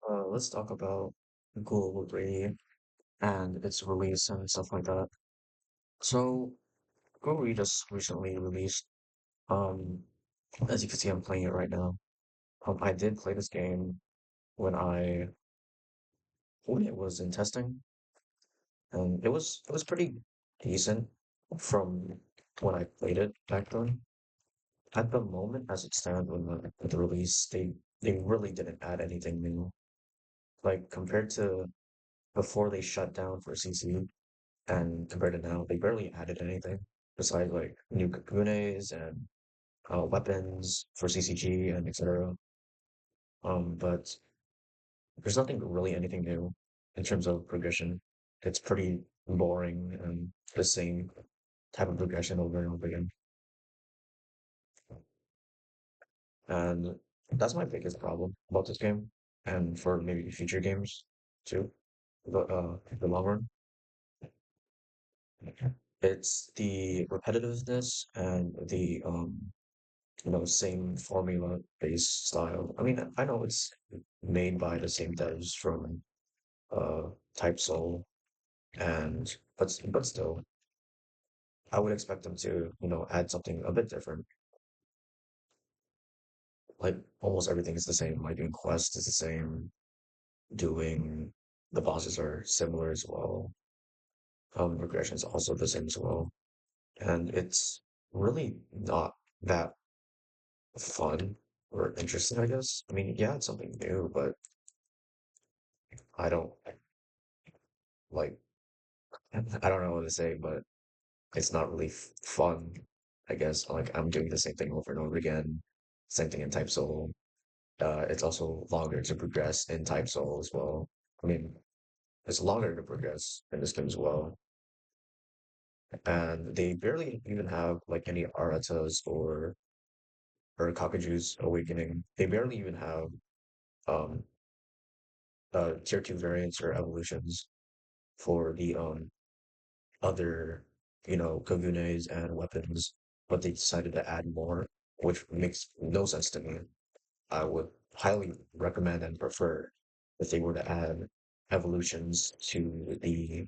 Let's talk about Ghoul and its release and stuff like that. So, Ghoul just recently released. Um, as you can see, I'm playing it right now. I did play this game when when it was in testing, and it was pretty decent from when I played it back then. At the moment, as it stands, with the release, they really didn't add anything new. Like compared to before they shut down for CC. And compared to now, they barely added anything besides like new kakunes and weapons for CCG and etc. But there's nothing really anything new in terms of progression. It's pretty boring and the same type of progression over and over again. And that's my biggest problem about this game, and for maybe future games too. The long run, it's the repetitiveness and the same formula based style. I mean, I know it's made by the same devs from uh Type Soul and but still, I would expect them to, add something a bit different. Like almost everything is the same. Like doing quests is the same, doing the bosses are similar as well. Progression is also the same as well. And it's really not that fun or interesting, I guess. I mean, yeah, it's something new, but I don't like I don't know what to say, but it's not really fun, I guess. Like I'm doing the same thing over and over again. Same thing in Type Soul. It's also longer to progress in Type Soul as well. I mean, it's longer to progress in this game as well. And they barely even have like any Aratas or Kakaju's Awakening. They barely even have um tier two variants or evolutions for the other, kagunes and weapons, but they decided to add more, which makes no sense to me. I would highly recommend and prefer if they were to add evolutions to the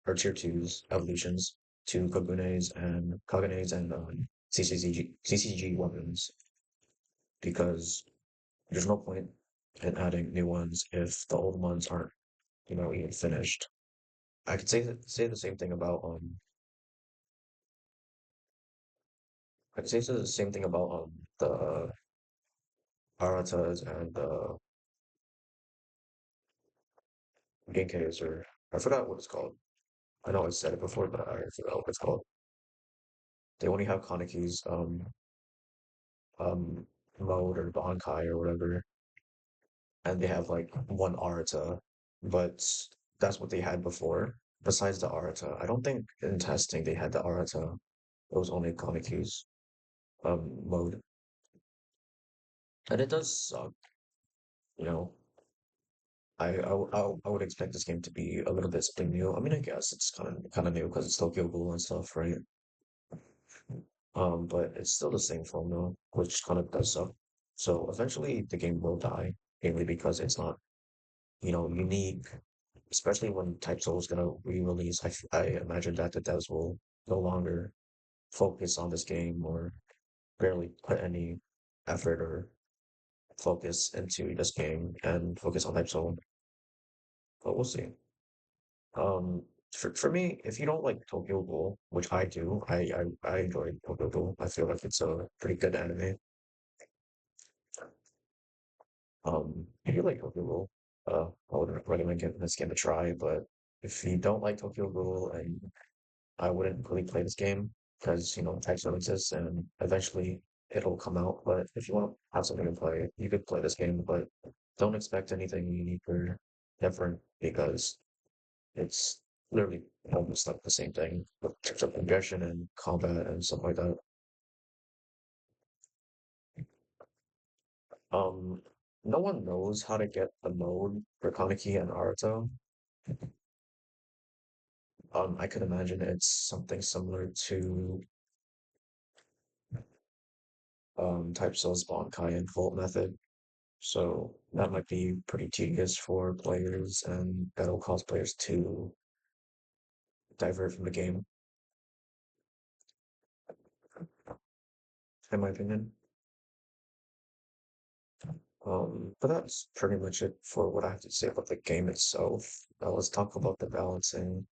or tier twos evolutions to kagunes and CCG weapons because there's no point in adding new ones if the old ones aren't, even finished. I could say the same thing about I could say the same thing about the Aratas and the Genkei's or I forgot what it's called. I know I said it before, but I forgot what it's called. They only have Kaneki's um mode or Bankai or whatever, and they have like one Arata, but that's what they had before. Besides the Arata, I don't think in testing they had the Arata. It was only Kaneki's mode, and it does suck. You know, I would expect this game to be a little bit something new. I mean, I guess it's kind of new because it's Tokyo Ghoul and stuff, right? But it's still the same formula, which kind of does suck. So eventually the game will die, mainly because it's not, unique. Especially when Type Soul is gonna re-release, I imagine that the devs will no longer focus on this game or barely put any effort or focus into this game and focus on Type Soul. But we'll see. For me, if you don't like Tokyo Ghoul, which I do, I enjoy Tokyo Ghoul. I feel like it's a pretty good anime. If you like Tokyo Ghoul, I would recommend giving this game a try. But if you don't like Tokyo Ghoul, and I wouldn't really play this game because types don't exist, and eventually it'll come out. But if you want to have something to play, you could play this game, but don't expect anything unique or different because it's literally almost like the same thing in terms of progression and combat and stuff like that. Um, no one knows how to get the mode for Kaneki and Aruto. I could imagine it's something similar to Type Soul's Bankai and Volt method. So that might be pretty tedious for players, and that'll cause players to divert from the game, in my opinion. But that's pretty much it for what I have to say about the game itself. Let's talk about the balancing.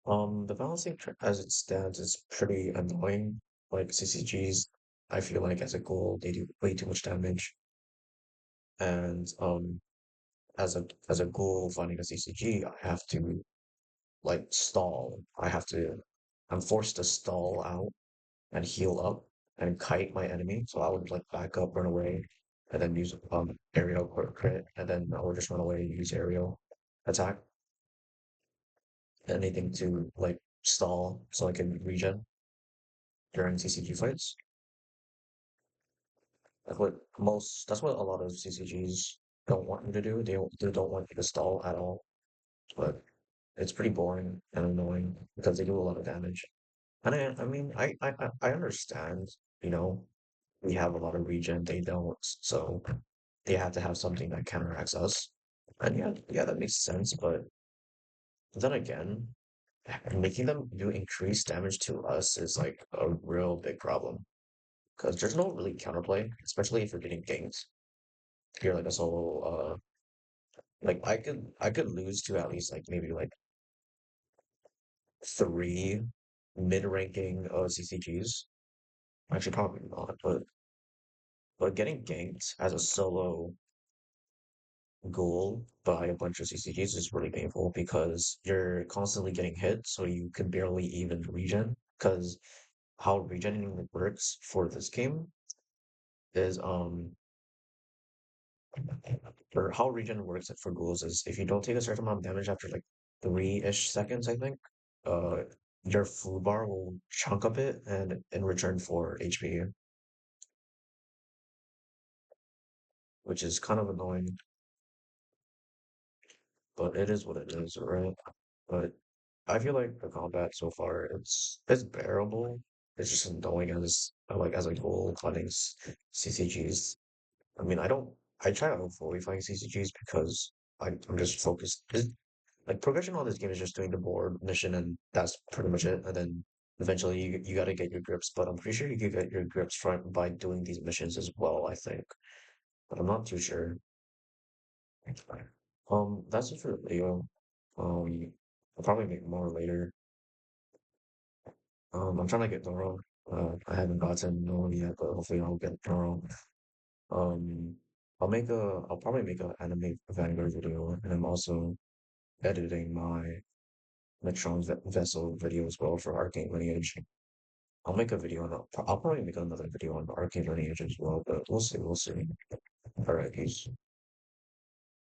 The balancing as it stands is pretty annoying. Like CCGs, I feel like as a goal, they do way too much damage. And as a goal finding a CCG, I have to like stall. I'm forced to stall out and heal up and kite my enemy. So I would like back up, run away, and then use aerial crit, and then I would just run away and use aerial attack. Anything to like stall so I can regen during CCG fights. That's what a lot of CCGs don't want you to do. They don't want you to stall at all. But it's pretty boring and annoying because they do a lot of damage. And I mean, I understand, you know, we have a lot of regen, they don't, so they have to have something that counteracts us. And yeah, that makes sense. But then again, making them do increased damage to us is like a real big problem because there's no really counterplay, especially if you're getting ganked. If you're like a solo, like I could lose to at least like maybe like three mid-ranking CCGs. Actually, probably not, but getting ganked as a solo goal by a bunch of CCGs is really painful because you're constantly getting hit, so you can barely even regen. Because how regening works for this game is or how regen works for ghouls is if you don't take a certain amount of damage after like 3-ish seconds, I think, uh, your food bar will chunk a bit and in return for HP, which is kind of annoying, but it is what it is, right? But I feel like the combat so far it's bearable. It's just annoying as a whole fighting CCGs. I mean, I try to avoid fighting CCGs because I'm just focused. Like progression on this game is just doing the board mission and that's pretty much it. And then eventually you got to get your grips, but I'm pretty sure you can get your grips from by doing these missions as well, I think. But I'm not too sure. That's it for the video. I'll probably make more later. I'm trying to get Noro. I haven't gotten Noro yet, but hopefully I'll get Noro. Um, I'll probably make an anime Vanguard video, and I'm also editing my Metron Vessel video as well for Arcane Lineage. I'll probably make another video on Arcane Lineage as well, but we'll see. All right, peace.